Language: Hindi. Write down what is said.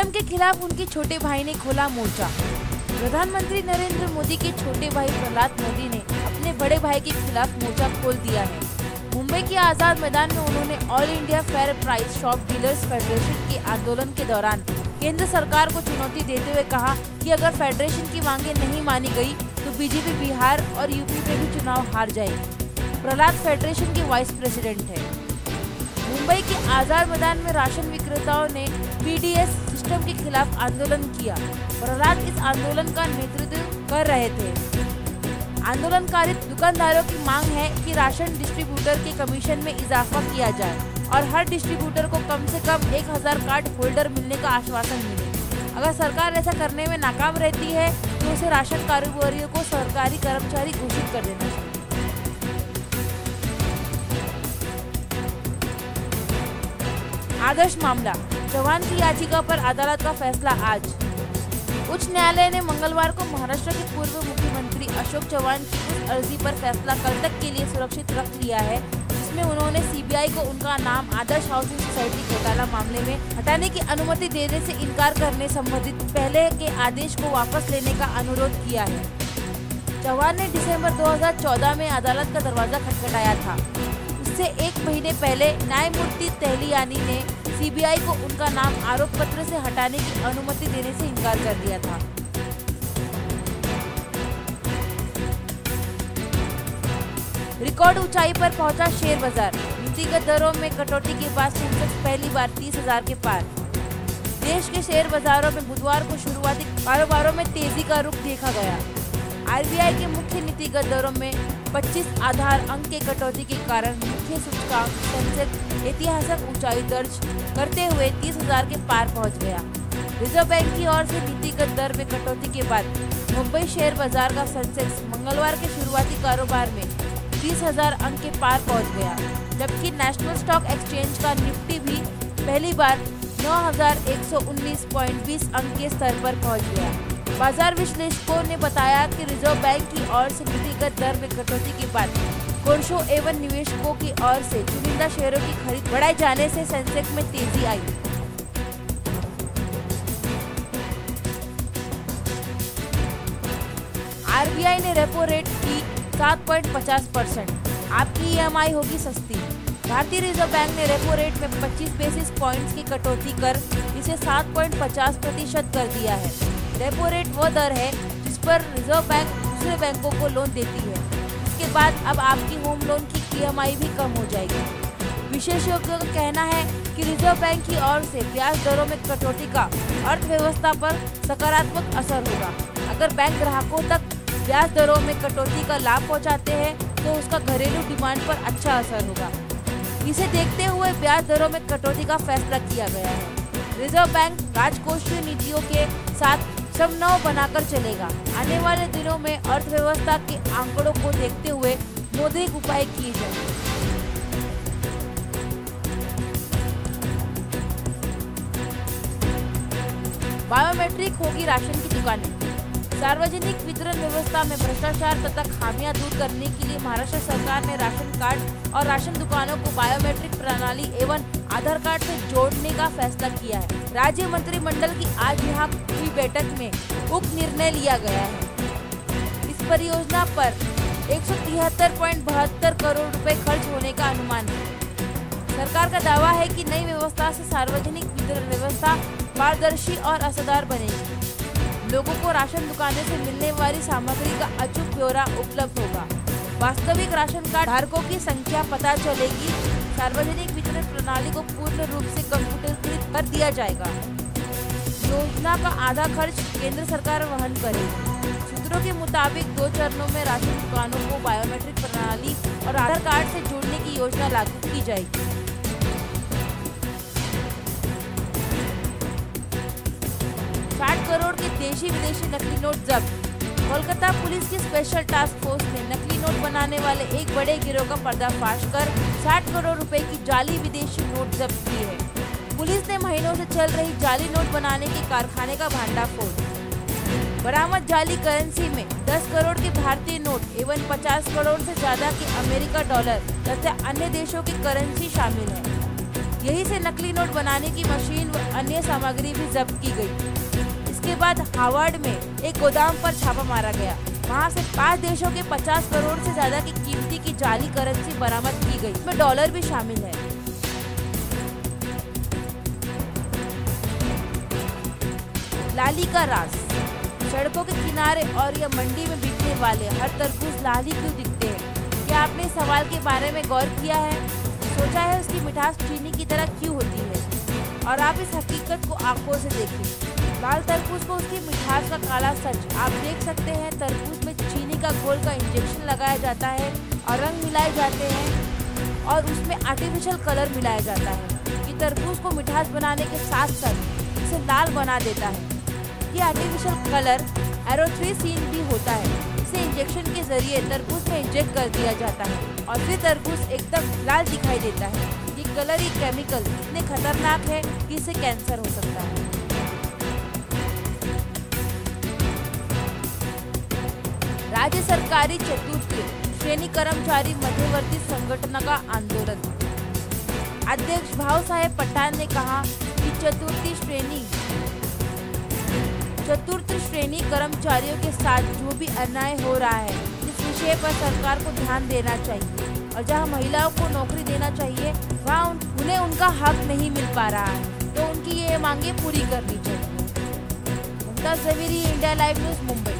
सीएम के खिलाफ उनके छोटे भाई ने खोला मोर्चा। प्रधानमंत्री नरेंद्र मोदी के छोटे भाई प्रहलाद मोदी ने अपने बड़े भाई के खिलाफ मोर्चा खोल दिया है। मुंबई के आजाद मैदान में उन्होंने all India fair price shop dealers federation के आंदोलन के दौरान केंद्र सरकार को चुनौती देते हुए कहा कि अगर फेडरेशन की मांगे नहीं मानी गई तो बीजेपी बिहार और यूपी में भी चुनाव हार जाएगी। प्रहलाद फेडरेशन के वाइस प्रेसिडेंट है। मुंबई के आजाद मैदान में राशन विक्रेताओं ने पीडीएस सिस्टम के खिलाफ आंदोलन किया। प्रहलाद इस आंदोलन का नेतृत्व कर रहे थे। आंदोलनकारी दुकानदारों की मांग है कि राशन डिस्ट्रीब्यूटर के कमीशन में इजाफा किया जाए और हर डिस्ट्रीब्यूटर को कम से कम 1000 कार्ड होल्डर मिलने का आश्वासन मिले। अगर सरकार ऐसा करने में नाकाम रहती है तो उसे राशन कारोबारियों को सरकारी कर्मचारी घोषित कर देना चाहिए। आदर्श मामला, चौहान की याचिका पर अदालत का फैसला आज। उच्च न्यायालय ने मंगलवार को महाराष्ट्र के पूर्व मुख्यमंत्री अशोक चौहान की उस अर्जी पर फैसला कल तक के लिए सुरक्षित रख लिया है जिसमें उन्होंने सीबीआई को उनका नाम आदर्श हाउसिंग सोसाइटी घोटाला मामले में हटाने की अनुमति देने से इनकार करने संबंधित पहले के आदेश को वापस लेने का अनुरोध किया है। चौहान ने दिसंबर 2014 में अदालत का दरवाजा खटखटाया था। उससे एक महीने पहले न्यायमूर्ति तहलियानी ने सीबीआई को उनका नाम आरोप पत्र से हटाने की अनुमति देने से इनकार कर दिया था। रिकॉर्ड ऊंचाई पर पहुंचा शेयर बाजार। नीतिगत दरों में कटौती के बाद सेंसेक्स पहली बार 30,000 के पार। देश के शेयर बाजारों में बुधवार को शुरुआती कारोबारों में तेजी का रुख देखा गया। आरबीआई के मुख्य नीतिगत दरों में 25 आधार अंक के कटौती के कारण मुख्य सूचकांक सेंसेक्स ऐतिहासिक ऊंचाई दर्ज करते हुए 30,000 के पार पहुंच गया। रिजर्व बैंक की ओर से नीतिगत दर में कटौती के बाद मुंबई शेयर बाजार का सेंसेक्स मंगलवार के शुरुआती कारोबार में 30,000 अंक के पार पहुंच गया, जबकि नेशनल स्टॉक एक्सचेंज का निफ्टी भी पहली बार 9,119.20 अंक के स्तर पर पहुंच गया। बाजार विश्लेषकों ने बताया कि रिजर्व बैंक की ओर से नीतिगत दर में कटौती के बाद कोर्सो एवं निवेशकों की ओर से चुनिंदा शेयरों की खरीद बढ़ाए जाने से सेंसेक्स में तेजी आई। आरबीआई ने रेपो रेट की 7.50%। आपकी ईएमआई होगी सस्ती। भारतीय रिजर्व बैंक ने रेपो रेट में 25 बेसिस पॉइंट्स की कटौती कर इसे 7.50% कर दिया है। रेपो रेट वो दर है जिस पर रिजर्व बैंक दूसरे बैंकों को लोन देती है। इसके बाद अब आपकी होम लोन की ईएमआई भी कम हो जाएगी। विशेषज्ञों का कहना है कि रिजर्व बैंक की ओर से ब्याज दरों में कटौती का अर्थव्यवस्था पर सकारात्मक असर होगा। अगर बैंक ग्राहकों तक ब्याज दरों में कटौती का लाभ पहुंचाते हैं तो उसका घरेलू डिमांड पर अच्छा असर होगा। इसे देखते हुए ब्याज दरों में कटौती का फैसला किया गया है। रिजर्व बैंक राजकोषीय नीतियों के साथ समन्वय बनाकर चलेगा। आने वाले दिनों में अर्थव्यवस्था के आंकड़ों को देखते हुए मौद्रिक उपाय किए जाएंगे। बायोमेट्रिक होगी राशन की दुकानें। सार्वजनिक वितरण व्यवस्था में भ्रष्टाचार तथा खामियां दूर करने के लिए महाराष्ट्र सरकार ने राशन कार्ड और राशन दुकानों को बायोमेट्रिक प्रणाली एवं आधार कार्ड से जोड़ने का फैसला किया है। राज्य मंत्रिमंडल की आज यहाँ हुई बैठक में उक्त निर्णय लिया गया है। इस परियोजना पर 173.72 करोड़ रुपए खर्च होने का अनुमान है। सरकार का दावा है कि नई व्यवस्था से सार्वजनिक वितरण व्यवस्था पारदर्शी और असरदार बनेगी। लोगों को राशन दुकानें से मिलने वाली सामग्री का अचूक ब्यौरा उपलब्ध होगा। वास्तविक राशन कार्ड धारकों की संख्या पता चलेगी। सार्वजनिक वितरण प्रणाली को पूर्ण रूप से कंप्यूटरीकृत कर दिया जाएगा। योजना का आधा खर्च केंद्र सरकार वहन करेगी। सूत्रों के मुताबिक 2 चरणों में राशन दुकानों को बायोमेट्रिक प्रणाली और आधार कार्ड से जोड़ने की योजना लागू की जाएगी। 60 करोड़ के देशी विदेशी नकली नोट जब्त। कोलकाता पुलिस की स्पेशल टास्क फोर्स ने नकली नोट बनाने वाले एक बड़े गिरोह का पर्दाफाश कर 60 करोड़ रुपए की जाली विदेशी नोट जब्त की है। पुलिस ने महीनों से चल रही जाली नोट बनाने के कारखाने का भंडाफोड़। बरामद जाली करेंसी में 10 करोड़ के भारतीय नोट एवं 50 करोड़ से ज्यादा के अमेरिका डॉलर तथा अन्य देशों की करेंसी शामिल है। यहीं से नकली नोट बनाने की मशीन व अन्य सामग्री भी जब्त की गई। इसके बाद हार्वर्ड में एक गोदाम पर छापा मारा गया। वहां से 5 देशों के 50 करोड़ से ज्यादा की कीमती की जाली करेंसी बरामद की गई। इसमें डॉलर भी शामिल है। लाली का राज। सड़कों के किनारे और या मंडी में बिकने वाले हर तरबूज लाली क्यों दिखते हैं? क्या आपने इस सवाल के बारे में गौर किया है? सोचा है उसकी मिठास चीनी की तरह क्यों होती है? और आप इस हकीकत को आंखों से देखें। लाल तरबूज को उसकी मिठास का काला सच। आप देख सकते हैं तरबूज में चीनी का घोल का इंजेक्शन लगाया जाता है और रंग मिलाए जाते हैं और उसमें आर्टिफिशियल कलर मिलाया जाता है। ये तरबूज को मिठास बनाने के साथ साथ इसे लाल बना देता है। ये आर्टिफिशियल कलर एरोथ्रिसीन भी होता है। इसे इंजेक्शन के जरिए तरबूज में इंजेक्ट कर दिया जाता है और फिर तरबूज एकदम लाल दिखाई देता है। ये कलर, ये केमिकल इतने खतरनाक है कि इससे कैंसर हो सकता है। राज्य सरकारी चतुर्थी श्रेणी कर्मचारी मध्यवर्ती संगठन का आंदोलन। अध्यक्ष भाव साहेब पठान ने कहा कि चतुर्थ श्रेणी कर्मचारियों के साथ जो भी अन्याय हो रहा है, इस विषय पर सरकार को ध्यान देना चाहिए और जहां महिलाओं को नौकरी देना चाहिए वहां उन्हें उनका हक नहीं मिल पा रहा है, तो उनकी ये मांगे पूरी करनी चाहिए। Mumtaz Javeri, India live news, Mumbai.